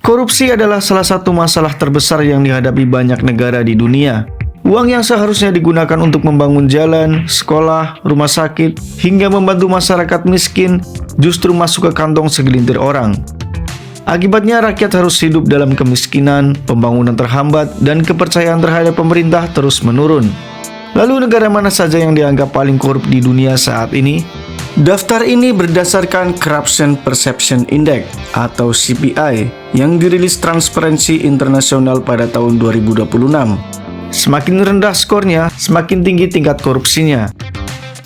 Korupsi adalah salah satu masalah terbesar yang dihadapi banyak negara di dunia. Uang yang seharusnya digunakan untuk membangun jalan, sekolah, rumah sakit, hingga membantu masyarakat miskin justru masuk ke kantong segelintir orang. Akibatnya rakyat harus hidup dalam kemiskinan, pembangunan terhambat, dan kepercayaan terhadap pemerintah terus menurun. Lalu negara mana saja yang dianggap paling korup di dunia saat ini? Daftar ini berdasarkan Corruption Perception Index atau CPI yang dirilis Transparency International pada tahun 2026. Semakin rendah skornya, semakin tinggi tingkat korupsinya.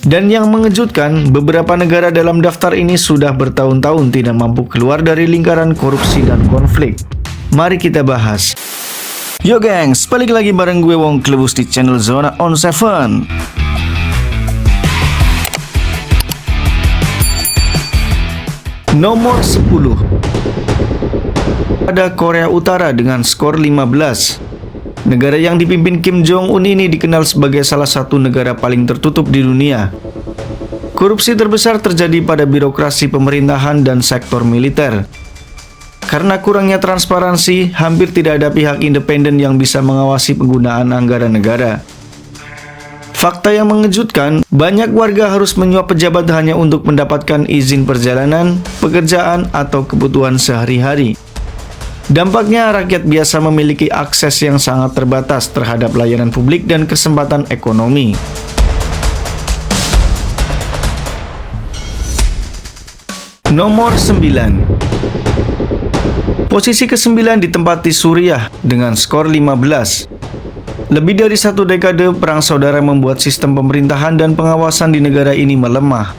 Dan yang mengejutkan, beberapa negara dalam daftar ini sudah bertahun-tahun tidak mampu keluar dari lingkaran korupsi dan konflik. Mari kita bahas. Yo gengs, balik lagi bareng gue Wong Klebus di channel Zona on 7. Nomor 10 ada Korea Utara dengan skor 15. Negara yang dipimpin Kim Jong-un ini dikenal sebagai salah satu negara paling tertutup di dunia. Korupsi terbesar terjadi pada birokrasi pemerintahan dan sektor militer. Karena kurangnya transparansi, hampir tidak ada pihak independen yang bisa mengawasi penggunaan anggaran negara. Fakta yang mengejutkan, banyak warga harus menyuap pejabat hanya untuk mendapatkan izin perjalanan, pekerjaan, atau kebutuhan sehari-hari. Dampaknya, rakyat biasa memiliki akses yang sangat terbatas terhadap layanan publik dan kesempatan ekonomi. Nomor 9. Posisi ke-9 ditempati Suriah dengan skor 15. Lebih dari satu dekade perang saudara membuat sistem pemerintahan dan pengawasan di negara ini melemah.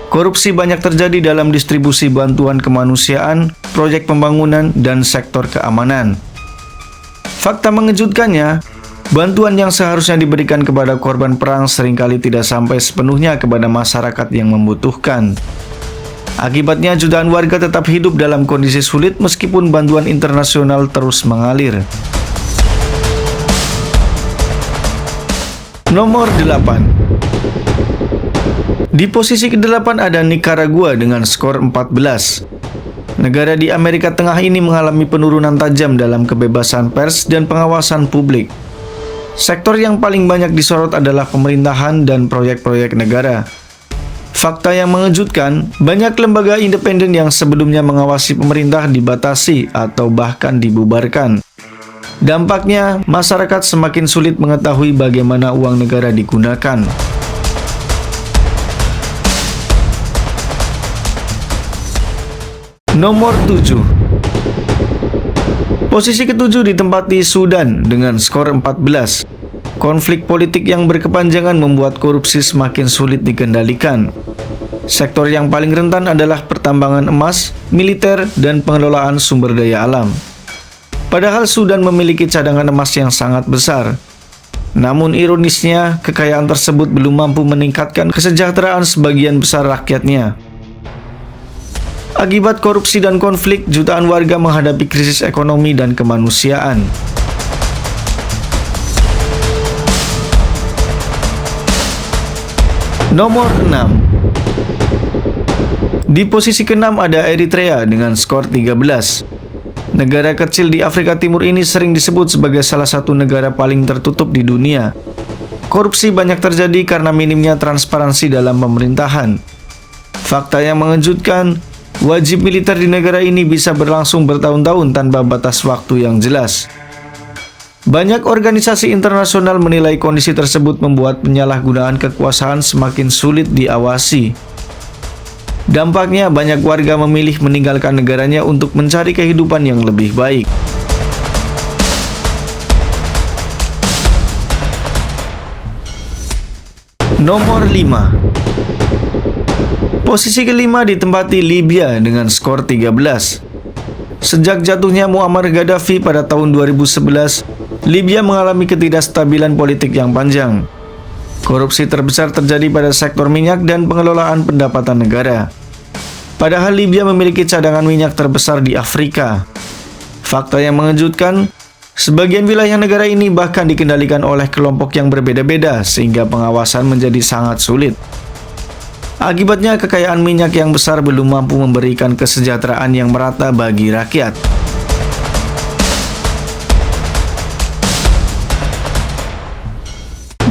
Korupsi banyak terjadi dalam distribusi bantuan kemanusiaan, proyek pembangunan, dan sektor keamanan. Fakta mengejutkannya, bantuan yang seharusnya diberikan kepada korban perang seringkali tidak sampai sepenuhnya kepada masyarakat yang membutuhkan. Akibatnya jutaan warga tetap hidup dalam kondisi sulit meskipun bantuan internasional terus mengalir. Nomor 8. Di posisi ke-8 ada Nicaragua dengan skor 14. Negara di Amerika Tengah ini mengalami penurunan tajam dalam kebebasan pers dan pengawasan publik. Sektor yang paling banyak disorot adalah pemerintahan dan proyek-proyek negara. Fakta yang mengejutkan, banyak lembaga independen yang sebelumnya mengawasi pemerintah dibatasi atau bahkan dibubarkan. Dampaknya, masyarakat semakin sulit mengetahui bagaimana uang negara digunakan. Nomor 7. Posisi ke-7 ditempati Sudan dengan skor 14. Konflik politik yang berkepanjangan membuat korupsi semakin sulit dikendalikan. Sektor yang paling rentan adalah pertambangan emas, militer, dan pengelolaan sumber daya alam. Padahal Sudan memiliki cadangan emas yang sangat besar. Namun ironisnya, kekayaan tersebut belum mampu meningkatkan kesejahteraan sebagian besar rakyatnya. Akibat korupsi dan konflik, jutaan warga menghadapi krisis ekonomi dan kemanusiaan. Nomor 6. Di posisi ke-6 ada Eritrea dengan skor 13. Negara kecil di Afrika Timur ini sering disebut sebagai salah satu negara paling tertutup di dunia. Korupsi banyak terjadi karena minimnya transparansi dalam pemerintahan. Fakta yang mengejutkan, wajib militer di negara ini bisa berlangsung bertahun-tahun tanpa batas waktu yang jelas. Banyak organisasi internasional menilai kondisi tersebut membuat penyalahgunaan kekuasaan semakin sulit diawasi. Dampaknya, banyak warga memilih meninggalkan negaranya untuk mencari kehidupan yang lebih baik. Nomor 5. Posisi ke-5 ditempati Libya dengan skor 13. Sejak jatuhnya Muammar Gaddafi pada tahun 2011, Libya mengalami ketidakstabilan politik yang panjang. Korupsi terbesar terjadi pada sektor minyak dan pengelolaan pendapatan negara. Padahal Libya memiliki cadangan minyak terbesar di Afrika. Fakta yang mengejutkan, sebagian wilayah negara ini bahkan dikendalikan oleh kelompok yang berbeda-beda sehingga pengawasan menjadi sangat sulit. Akibatnya kekayaan minyak yang besar belum mampu memberikan kesejahteraan yang merata bagi rakyat.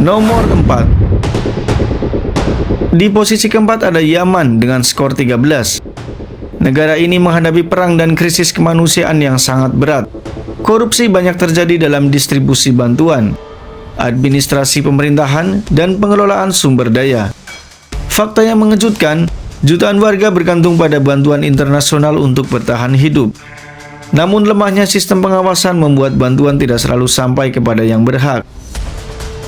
Nomor 4. Di posisi keempat ada Yaman dengan skor 13. Negara ini menghadapi perang dan krisis kemanusiaan yang sangat berat. Korupsi banyak terjadi dalam distribusi bantuan, administrasi pemerintahan, dan pengelolaan sumber daya. Fakta yang mengejutkan, jutaan warga bergantung pada bantuan internasional untuk bertahan hidup. Namun lemahnya sistem pengawasan membuat bantuan tidak selalu sampai kepada yang berhak.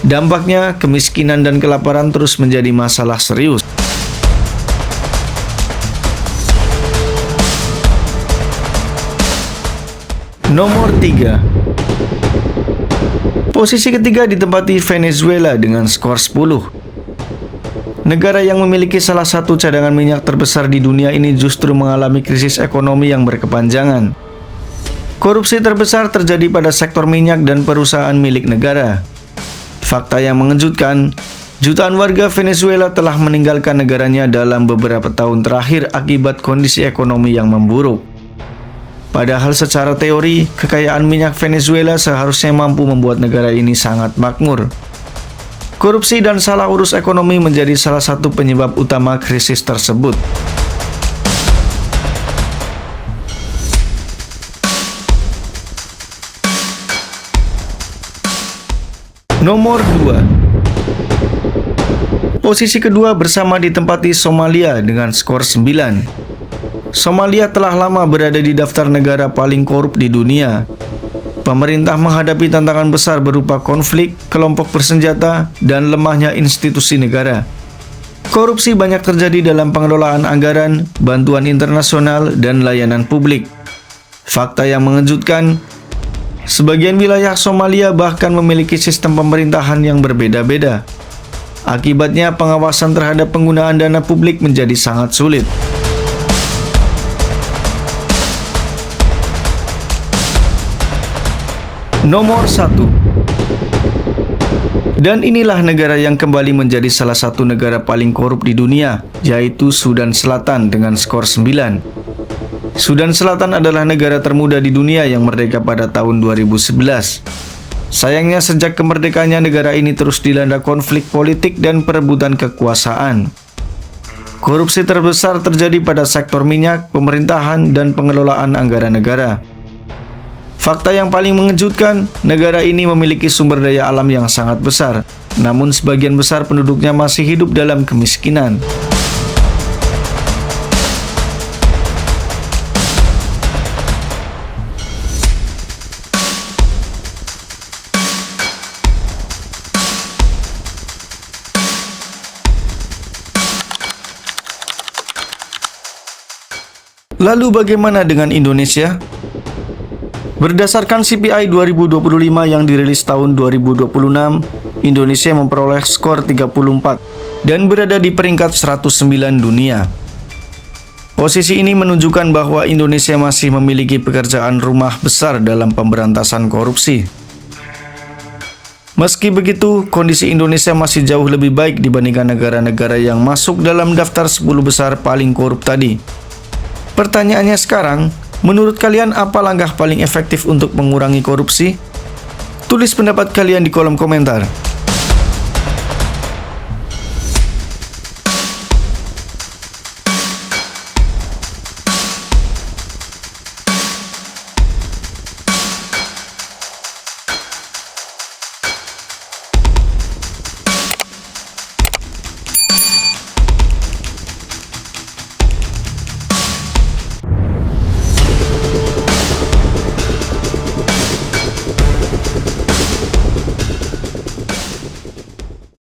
Dampaknya, kemiskinan dan kelaparan terus menjadi masalah serius. Nomor 3. Posisi ketiga ditempati Venezuela dengan skor 10. Negara yang memiliki salah satu cadangan minyak terbesar di dunia ini justru mengalami krisis ekonomi yang berkepanjangan. Korupsi terbesar terjadi pada sektor minyak dan perusahaan milik negara. Fakta yang mengejutkan, jutaan warga Venezuela telah meninggalkan negaranya dalam beberapa tahun terakhir akibat kondisi ekonomi yang memburuk. Padahal secara teori, kekayaan minyak Venezuela seharusnya mampu membuat negara ini sangat makmur. Korupsi dan salah urus ekonomi menjadi salah satu penyebab utama krisis tersebut. Nomor 2. Posisi kedua bersama ditempati Somalia dengan skor 9. Somalia telah lama berada di daftar negara paling korup di dunia. Pemerintah menghadapi tantangan besar berupa konflik, kelompok bersenjata, dan lemahnya institusi negara. Korupsi banyak terjadi dalam pengelolaan anggaran, bantuan internasional, dan layanan publik. Fakta yang mengejutkan, sebagian wilayah Somalia bahkan memiliki sistem pemerintahan yang berbeda-beda. Akibatnya, pengawasan terhadap penggunaan dana publik menjadi sangat sulit. Nomor 1. Dan inilah negara yang kembali menjadi salah satu negara paling korup di dunia, yaitu Sudan Selatan dengan skor 9. Sudan Selatan adalah negara termuda di dunia yang merdeka pada tahun 2011. Sayangnya sejak kemerdekaannya negara ini terus dilanda konflik politik dan perebutan kekuasaan. Korupsi terbesar terjadi pada sektor minyak, pemerintahan, dan pengelolaan anggaran negara. Fakta yang paling mengejutkan, negara ini memiliki sumber daya alam yang sangat besar, namun sebagian besar penduduknya masih hidup dalam kemiskinan. Lalu bagaimana dengan Indonesia? Berdasarkan CPI 2025 yang dirilis tahun 2026, Indonesia memperoleh skor 34 dan berada di peringkat 109 dunia. Posisi ini menunjukkan bahwa Indonesia masih memiliki pekerjaan rumah besar dalam pemberantasan korupsi. Meski begitu, kondisi Indonesia masih jauh lebih baik dibandingkan negara-negara yang masuk dalam daftar 10 besar paling korup tadi. Pertanyaannya sekarang, menurut kalian apa langkah paling efektif untuk mengurangi korupsi? Tulis pendapat kalian di kolom komentar.